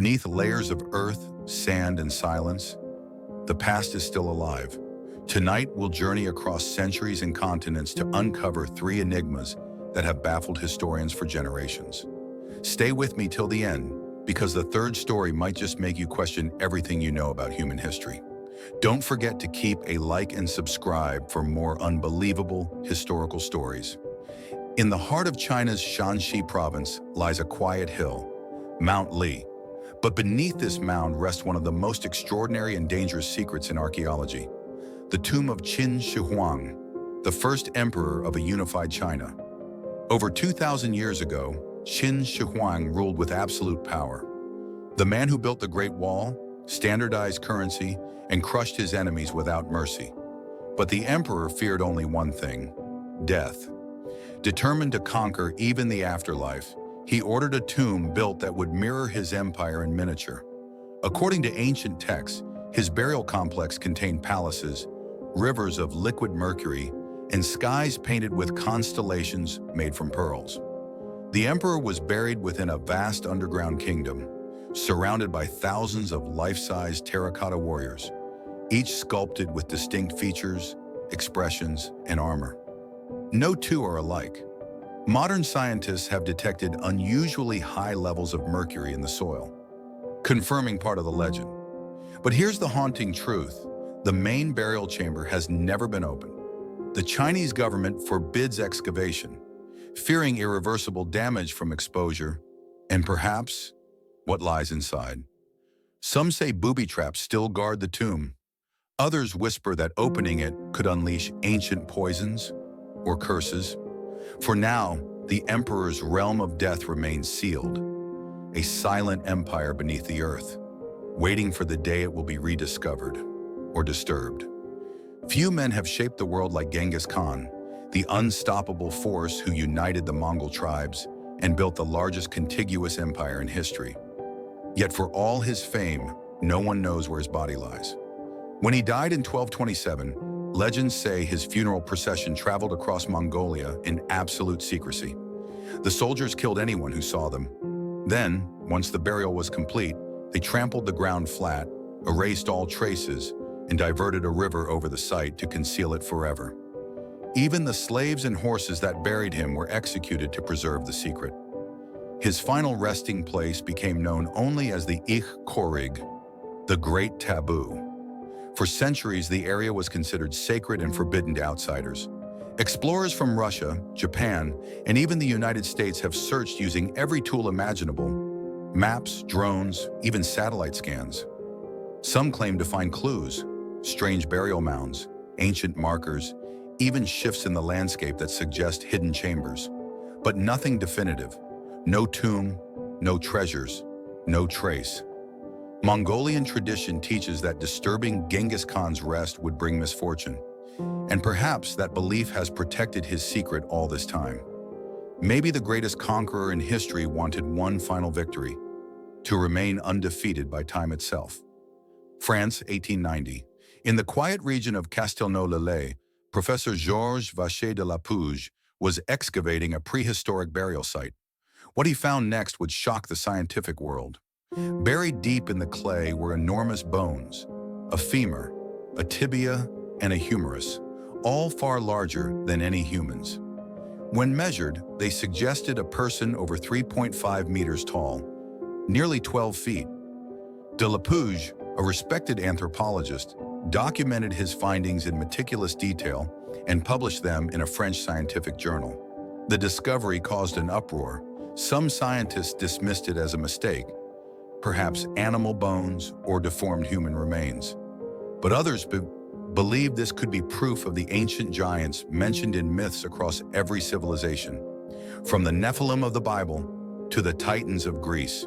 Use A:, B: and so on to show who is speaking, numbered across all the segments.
A: Beneath layers of earth, sand, and silence, the past is still alive. Tonight, we'll journey across centuries and continents to uncover three enigmas that have baffled historians for generations. Stay with me till the end, because the third story might just make you question everything you know about human history. Don't forget to keep a like and subscribe for more unbelievable historical stories. In the heart of China's Shanxi province lies a quiet hill, Mount Li. But beneath this mound rests one of the most extraordinary and dangerous secrets in archaeology: the tomb of Qin Shi Huang, the first emperor of a unified China. Over 2,000 years ago, Qin Shi Huang ruled with absolute power. The man who built the Great Wall, standardized currency, and crushed his enemies without mercy. But the emperor feared only one thing: death. Determined to conquer even the afterlife, he ordered a tomb built that would mirror his empire in miniature. According to ancient texts, his burial complex contained palaces, rivers of liquid mercury, and skies painted with constellations made from pearls. The emperor was buried within a vast underground kingdom, surrounded by thousands of life-size terracotta warriors, each sculpted with distinct features, expressions, and armor. No two are alike. Modern scientists have detected unusually high levels of mercury in the soil, confirming part of the legend. But here's the haunting truth: the main burial chamber has never been opened. The Chinese government forbids excavation, fearing irreversible damage from exposure, and perhaps what lies inside. Some say booby traps still guard the tomb. Others whisper that opening it could unleash ancient poisons or curses. For now, the emperor's realm of death remains sealed, a silent empire beneath the earth, waiting for the day it will be rediscovered or disturbed. Few men have shaped the world like Genghis Khan, the unstoppable force who united the Mongol tribes and built the largest contiguous empire in history. Yet for all his fame, no one knows where his body lies. When he died in 1227, legends say his funeral procession traveled across Mongolia in absolute secrecy. The soldiers killed anyone who saw them. Then, once the burial was complete, they trampled the ground flat, erased all traces, and diverted a river over the site to conceal it forever. Even the slaves and horses that buried him were executed to preserve the secret. His final resting place became known only as the Ich Korig, the Great Taboo. For centuries, the area was considered sacred and forbidden to outsiders. Explorers from Russia, Japan, and even the United States have searched using every tool imaginable: maps, drones, even satellite scans. Some claim to find clues: strange burial mounds, ancient markers, even shifts in the landscape that suggest hidden chambers. But nothing definitive. No tomb, no treasures, no trace. Mongolian tradition teaches that disturbing Genghis Khan's rest would bring misfortune, and perhaps that belief has protected his secret all this time. Maybe the greatest conqueror in history wanted one final victory: to remain undefeated by time itself. France, 1890. In the quiet region of Castelnau-le-Lay, Professor Georges Vacher de la Pouge was excavating a prehistoric burial site. What he found next would shock the scientific world. Buried deep in the clay were enormous bones: a femur, a tibia, and a humerus, all far larger than any humans. When measured, they suggested a person over 3.5 meters tall, nearly 12 feet. De la Pouge, a respected anthropologist, documented his findings in meticulous detail and published them in a French scientific journal. The discovery caused an uproar. Some scientists dismissed it as a mistake, perhaps animal bones or deformed human remains. But others believed this could be proof of the ancient giants mentioned in myths across every civilization, from the Nephilim of the Bible to the Titans of Greece.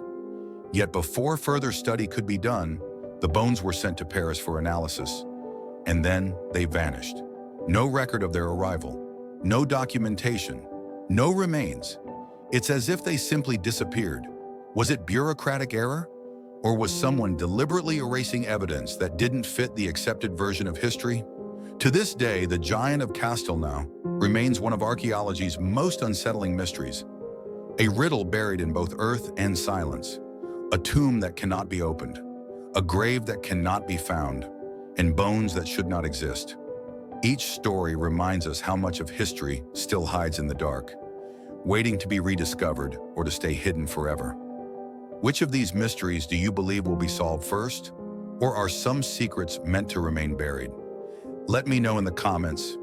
A: Yet before further study could be done, the bones were sent to Paris for analysis, and then they vanished. No record of their arrival, no documentation, no remains. It's as if they simply disappeared. Was it bureaucratic error? Or was someone deliberately erasing evidence that didn't fit the accepted version of history? To this day, the giant of Castelnau remains one of archaeology's most unsettling mysteries, a riddle buried in both earth and silence. A tomb that cannot be opened, a grave that cannot be found, and bones that should not exist. Each story reminds us how much of history still hides in the dark, waiting to be rediscovered or to stay hidden forever. Which of these mysteries do you believe will be solved first? Or are some secrets meant to remain buried? Let me know in the comments.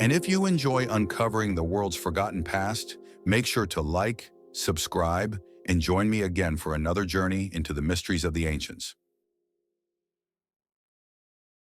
A: And if you enjoy uncovering the world's forgotten past, make sure to like, subscribe, and join me again for another journey into the mysteries of the ancients.